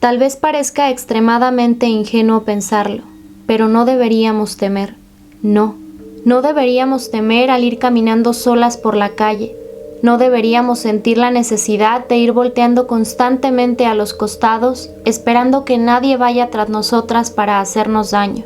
Tal vez parezca extremadamente ingenuo pensarlo, pero no deberíamos temer. No deberíamos temer al ir caminando solas por la calle. No deberíamos sentir la necesidad de ir volteando constantemente a los costados, esperando que nadie vaya tras nosotras para hacernos daño.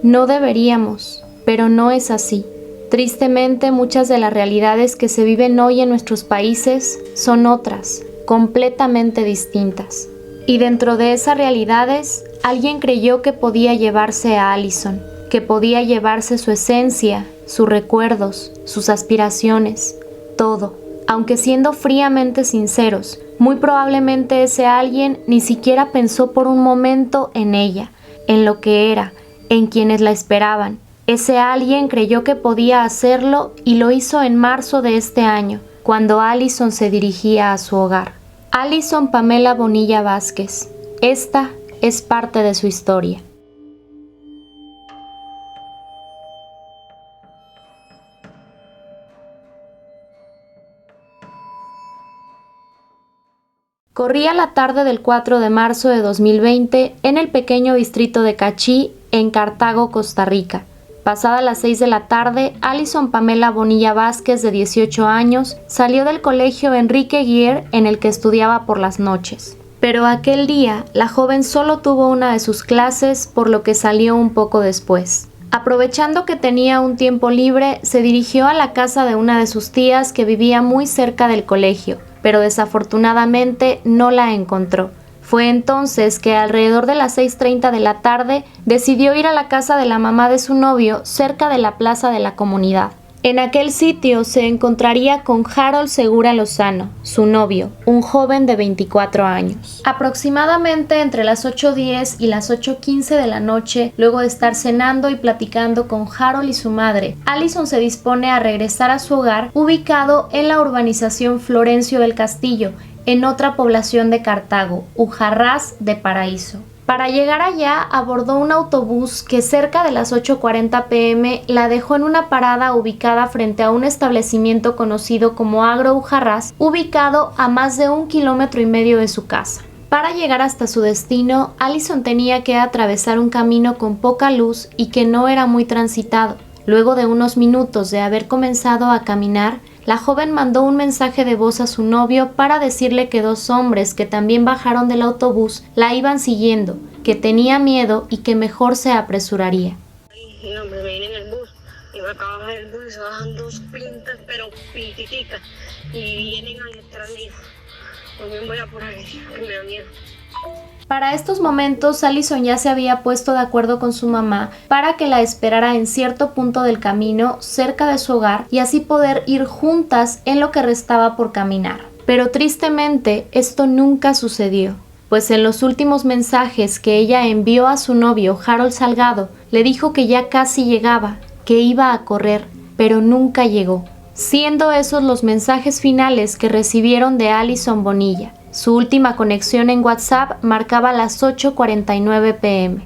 No deberíamos, pero no es así. Tristemente, muchas de las realidades que se viven hoy en nuestros países son otras, completamente distintas. Y dentro de esas realidades, alguien creyó que podía llevarse a Allison, que podía llevarse su esencia, sus recuerdos, sus aspiraciones, todo. Aunque siendo fríamente sinceros, muy probablemente ese alguien ni siquiera pensó por un momento en ella, en lo que era, en quienes la esperaban. Ese alguien creyó que podía hacerlo y lo hizo en marzo de este año, cuando Allison se dirigía a su hogar. Allison Pamela Bonilla Vázquez. Esta es parte de su historia. Corría la tarde del 4 de marzo de 2020 en el pequeño distrito de Cachí, en Cartago, Costa Rica. Pasadas las 6 de la tarde, Allison Pamela Bonilla Vázquez, de 18 años, salió del colegio Enrique Guier, en el que estudiaba por las noches. Pero aquel día, la joven solo tuvo una de sus clases, por lo que salió un poco después. Aprovechando que tenía un tiempo libre, se dirigió a la casa de una de sus tías que vivía muy cerca del colegio, pero desafortunadamente no la encontró. Fue entonces que alrededor de las 6:30 de la tarde decidió ir a la casa de la mamá de su novio cerca de la plaza de la comunidad. En aquel sitio se encontraría con Harold Segura Lozano, su novio, un joven de 24 años. Aproximadamente entre las 8:10 y las 8:15 de la noche, luego de estar cenando y platicando con Harold y su madre, Allison se dispone a regresar a su hogar, ubicado en la urbanización Florencio del Castillo, en otra población de Cartago, Ujarrás de Paraíso. Para llegar allá, abordó un autobús que cerca de las 8:40 p.m. la dejó en una parada ubicada frente a un establecimiento conocido como Agro Ujarrás, ubicado a más de 1,5 kilómetros de su casa. Para llegar hasta su destino, Allison tenía que atravesar un camino con poca luz y que no era muy transitado. Luego de unos minutos de haber comenzado a caminar, la joven mandó un mensaje de voz a su novio para decirle que 2 hombres que también bajaron del autobús la iban siguiendo, que tenía miedo y que mejor se apresuraría. Y hombre, me vine en el bus y me acabo de bajar el bus y se bajan 2 pintas, pero pintiticas, y vienen a detrás mío. También voy a por ahí, que me da miedo. Para estos momentos, Allison ya se había puesto de acuerdo con su mamá para que la esperara en cierto punto del camino cerca de su hogar y así poder ir juntas en lo que restaba por caminar. Pero tristemente esto nunca sucedió, pues en los últimos mensajes que ella envió a su novio Harold Salgado, le dijo que ya casi llegaba, que iba a correr, pero nunca llegó, siendo esos los mensajes finales que recibieron de Allison Bonilla. Su última conexión en WhatsApp marcaba las 8:49 p.m.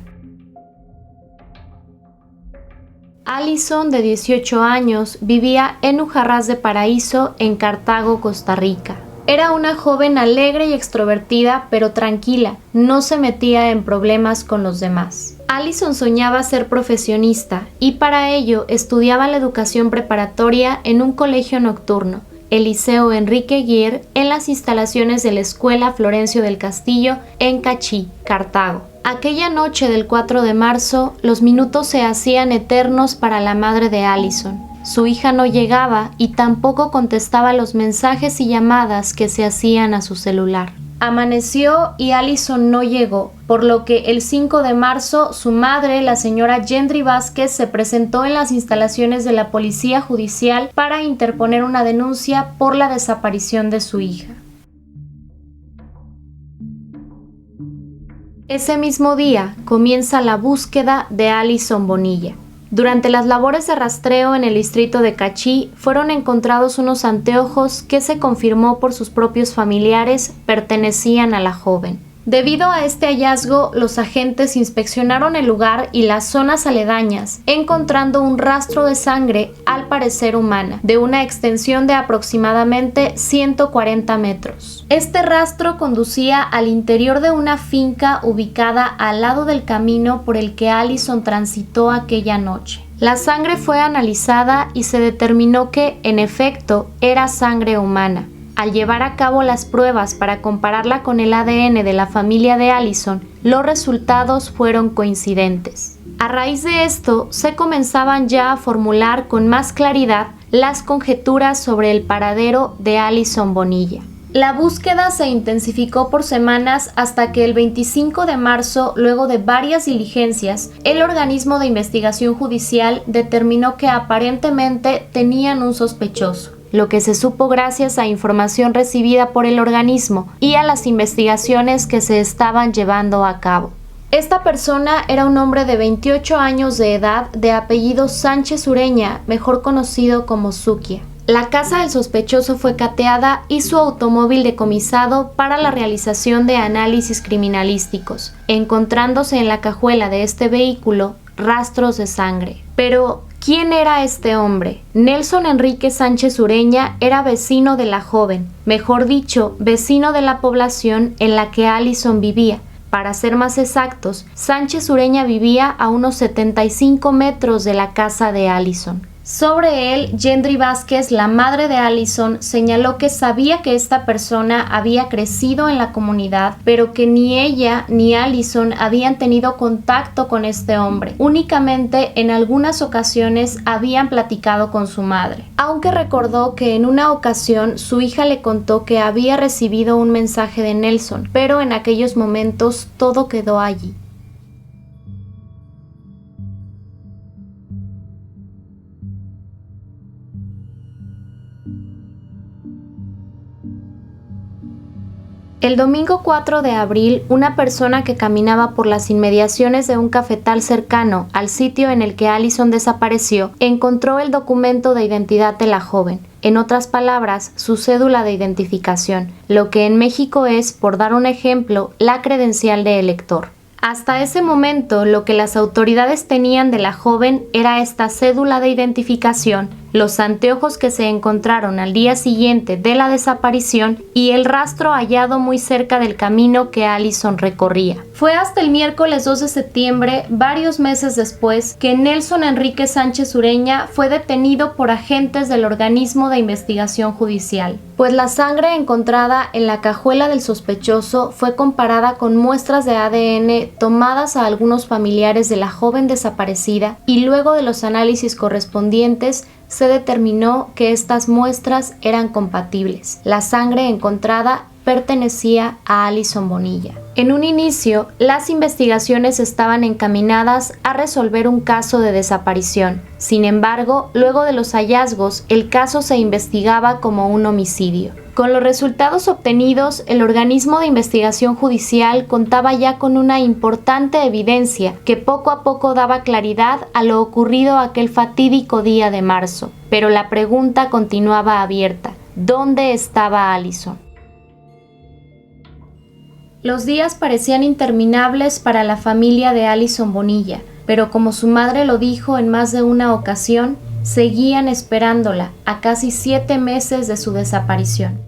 Allison, de 18 años, vivía en Ujarrás de Paraíso, en Cartago, Costa Rica. Era una joven alegre y extrovertida, pero tranquila, no se metía en problemas con los demás. Allison soñaba ser profesionista y para ello estudiaba la educación preparatoria en un colegio nocturno, el Liceo Enrique Guier, en las instalaciones de la Escuela Florencio del Castillo, en Cachí, Cartago. Aquella noche del 4 de marzo, los minutos se hacían eternos para la madre de Allison. Su hija no llegaba y tampoco contestaba los mensajes y llamadas que se hacían a su celular. Amaneció y Allison no llegó, por lo que el 5 de marzo su madre, la señora Yendri Vázquez, se presentó en las instalaciones de la Policía Judicial para interponer una denuncia por la desaparición de su hija. Ese mismo día comienza la búsqueda de Allison Bonilla. Durante las labores de rastreo en el distrito de Cachí, fueron encontrados unos anteojos que se confirmó por sus propios familiares pertenecían a la joven. Debido a este hallazgo, los agentes inspeccionaron el lugar y las zonas aledañas, encontrando un rastro de sangre, al parecer humana, de una extensión de aproximadamente 140 metros. Este rastro conducía al interior de una finca ubicada al lado del camino por el que Allison transitó aquella noche. La sangre fue analizada y se determinó que, en efecto, era sangre humana. Al llevar a cabo las pruebas para compararla con el ADN de la familia de Allison, los resultados fueron coincidentes. A raíz de esto, se comenzaban ya a formular con más claridad las conjeturas sobre el paradero de Allison Bonilla. La búsqueda se intensificó por semanas hasta que el 25 de marzo, luego de varias diligencias, el organismo de investigación judicial determinó que aparentemente tenían un sospechoso, lo que se supo gracias a información recibida por el organismo y a las investigaciones que se estaban llevando a cabo. Esta persona era un hombre de 28 años de edad, de apellido Sánchez Ureña, mejor conocido como Suquia. La casa del sospechoso fue cateada y su automóvil decomisado para la realización de análisis criminalísticos, encontrándose en la cajuela de este vehículo rastros de sangre. Pero, ¿quién era este hombre? Nelson Enrique Sánchez Ureña era vecino de la joven, mejor dicho, vecino de la población en la que Allison vivía. Para ser más exactos, Sánchez Ureña vivía a unos 75 metros de la casa de Allison. Sobre él, Yendry Vázquez, la madre de Allison, señaló que sabía que esta persona había crecido en la comunidad, pero que ni ella ni Allison habían tenido contacto con este hombre. Únicamente en algunas ocasiones habían platicado con su madre, aunque recordó que en una ocasión su hija le contó que había recibido un mensaje de Nelson, pero en aquellos momentos todo quedó allí. El domingo 4 de abril, una persona que caminaba por las inmediaciones de un cafetal cercano al sitio en el que Allison desapareció, encontró el documento de identidad de la joven, en otras palabras, su cédula de identificación, lo que en México es, por dar un ejemplo, la credencial de elector. Hasta ese momento, lo que las autoridades tenían de la joven era esta cédula de identificación, los anteojos que se encontraron al día siguiente de la desaparición y el rastro hallado muy cerca del camino que Allison recorría. Fue hasta el miércoles 2 de septiembre, varios meses después, que Nelson Enrique Sánchez Ureña fue detenido por agentes del organismo de investigación judicial, pues la sangre encontrada en la cajuela del sospechoso fue comparada con muestras de ADN tomadas a algunos familiares de la joven desaparecida y luego de los análisis correspondientes se determinó que estas muestras eran compatibles. La sangre encontrada pertenecía a Allison Bonilla. En un inicio, las investigaciones estaban encaminadas a resolver un caso de desaparición. Sin embargo, luego de los hallazgos, el caso se investigaba como un homicidio. Con los resultados obtenidos, el organismo de investigación judicial contaba ya con una importante evidencia que poco a poco daba claridad a lo ocurrido aquel fatídico día de marzo. Pero la pregunta continuaba abierta: ¿dónde estaba Allison? Los días parecían interminables para la familia de Allison Bonilla, pero como su madre lo dijo en más de una ocasión, seguían esperándola a casi 7 meses de su desaparición.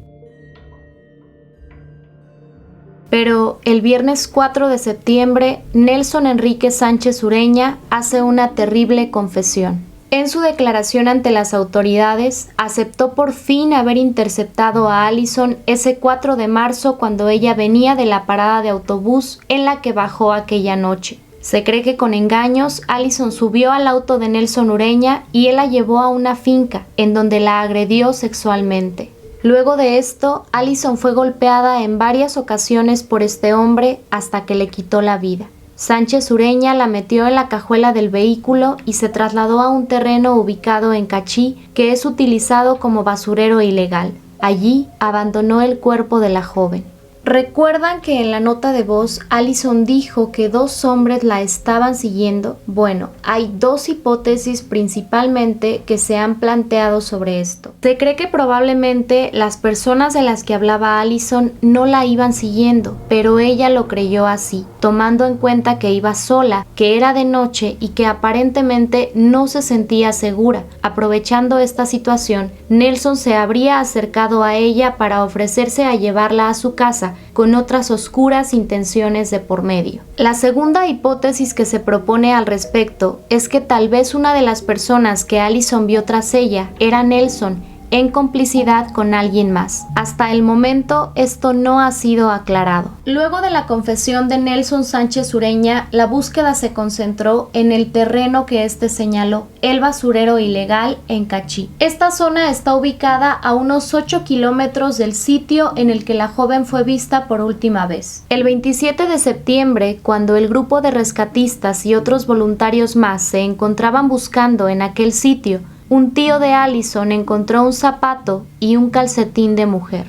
Pero el viernes 4 de septiembre, Nelson Enrique Sánchez Ureña hace una terrible confesión. En su declaración ante las autoridades, aceptó por fin haber interceptado a Allison ese 4 de marzo cuando ella venía de la parada de autobús en la que bajó aquella noche. Se cree que con engaños, Allison subió al auto de Nelson Ureña y él la llevó a una finca, en donde la agredió sexualmente. Luego de esto, Allison fue golpeada en varias ocasiones por este hombre hasta que le quitó la vida. Sánchez Ureña la metió en la cajuela del vehículo y se trasladó a un terreno ubicado en Cachí, que es utilizado como basurero ilegal. Allí abandonó el cuerpo de la joven. ¿Recuerdan que en la nota de voz Allison dijo que 2 hombres la estaban siguiendo? Bueno, hay 2 hipótesis principalmente que se han planteado sobre esto. Se cree que probablemente las personas de las que hablaba Allison no la iban siguiendo, pero ella lo creyó así, tomando en cuenta que iba sola, que era de noche y que aparentemente no se sentía segura. Aprovechando esta situación, Nelson se habría acercado a ella para ofrecerse a llevarla a su casa, con otras oscuras intenciones de por medio. La segunda hipótesis que se propone al respecto es que tal vez una de las personas que Allison vio tras ella era Nelson, en complicidad con alguien más. Hasta el momento esto no ha sido aclarado. Luego de la confesión de Nelson Sánchez Ureña, la búsqueda se concentró en el terreno que éste señaló, el basurero ilegal en Cachí. Esta zona está ubicada a unos 8 kilómetros del sitio en el que la joven fue vista por última vez. El 27 de septiembre, cuando el grupo de rescatistas y otros voluntarios más se encontraban buscando en aquel sitio, un tío de Allison encontró un zapato y un calcetín de mujer.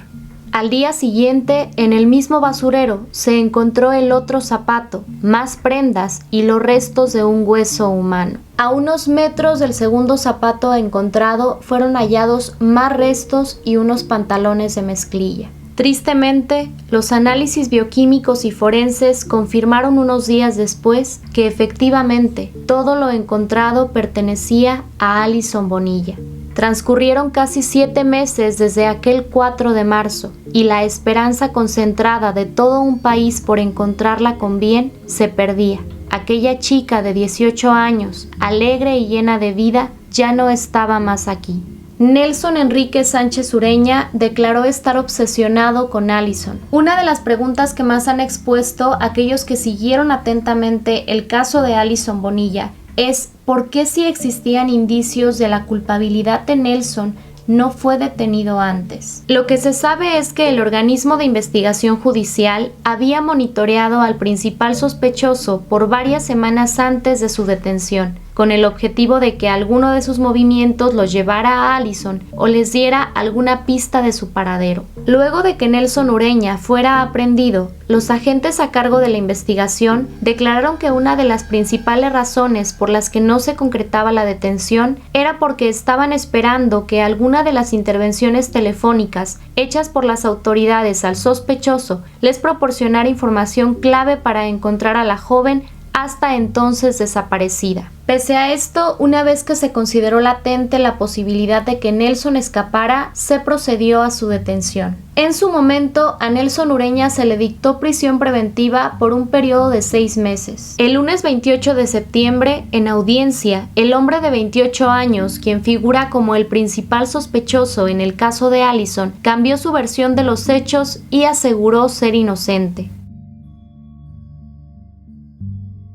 Al día siguiente, en el mismo basurero, se encontró el otro zapato, más prendas y los restos de un hueso humano. A unos metros del segundo zapato encontrado fueron hallados más restos y unos pantalones de mezclilla. Tristemente, los análisis bioquímicos y forenses confirmaron unos días después que efectivamente todo lo encontrado pertenecía a Allison Bonilla. Transcurrieron casi 7 meses desde aquel 4 de marzo y la esperanza concentrada de todo un país por encontrarla con bien se perdía. Aquella chica de 18 años, alegre y llena de vida, ya no estaba más aquí. Nelson Enrique Sánchez Ureña declaró estar obsesionado con Allison. Una de las preguntas que más han expuesto aquellos que siguieron atentamente el caso de Allison Bonilla es ¿por qué, si existían indicios de la culpabilidad de Nelson, no fue detenido antes? Lo que se sabe es que el organismo de investigación judicial había monitoreado al principal sospechoso por varias semanas antes de su detención, con el objetivo de que alguno de sus movimientos los llevara a Allison o les diera alguna pista de su paradero. Luego de que Nelson Ureña fuera aprehendido, los agentes a cargo de la investigación declararon que una de las principales razones por las que no se concretaba la detención era porque estaban esperando que alguna de las intervenciones telefónicas hechas por las autoridades al sospechoso les proporcionara información clave para encontrar a la joven hasta entonces desaparecida. Pese a esto, una vez que se consideró latente la posibilidad de que Nelson escapara, se procedió a su detención. En su momento, a Nelson Ureña se le dictó prisión preventiva por un periodo de 6 meses. El lunes 28 de septiembre, en audiencia, el hombre de 28 años, quien figura como el principal sospechoso en el caso de Allison, cambió su versión de los hechos y aseguró ser inocente.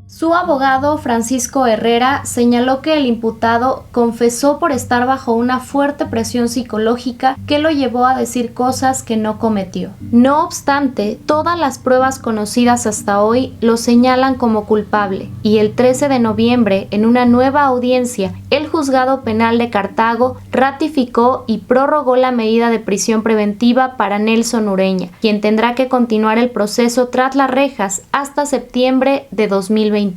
Su abogado, Francisco Herrera, señaló que el imputado confesó por estar bajo una fuerte presión psicológica que lo llevó a decir cosas que no cometió. No obstante, todas las pruebas conocidas hasta hoy lo señalan como culpable, y el 13 de noviembre, en una nueva audiencia, el Juzgado Penal de Cartago ratificó y prorrogó la medida de prisión preventiva para Nelson Ureña, quien tendrá que continuar el proceso tras las rejas hasta septiembre de 2021.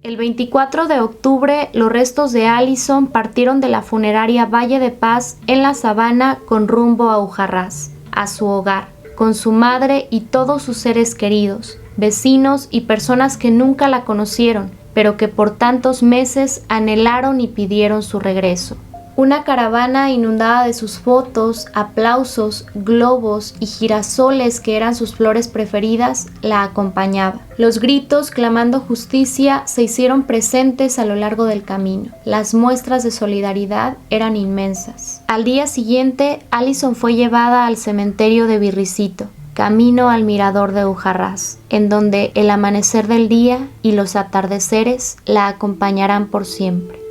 El 24 de octubre, los restos de Allison partieron de la funeraria Valle de Paz en la Sabana con rumbo a Ujarrás, a su hogar, con su madre y todos sus seres queridos, vecinos y personas que nunca la conocieron, pero que por tantos meses anhelaron y pidieron su regreso. Una caravana inundada de sus fotos, aplausos, globos y girasoles, que eran sus flores preferidas, la acompañaba. Los gritos clamando justicia se hicieron presentes a lo largo del camino. Las muestras de solidaridad eran inmensas. Al día siguiente, Allison fue llevada al cementerio de Virricito, camino al mirador de Ujarrás, en donde el amanecer del día y los atardeceres la acompañarán por siempre.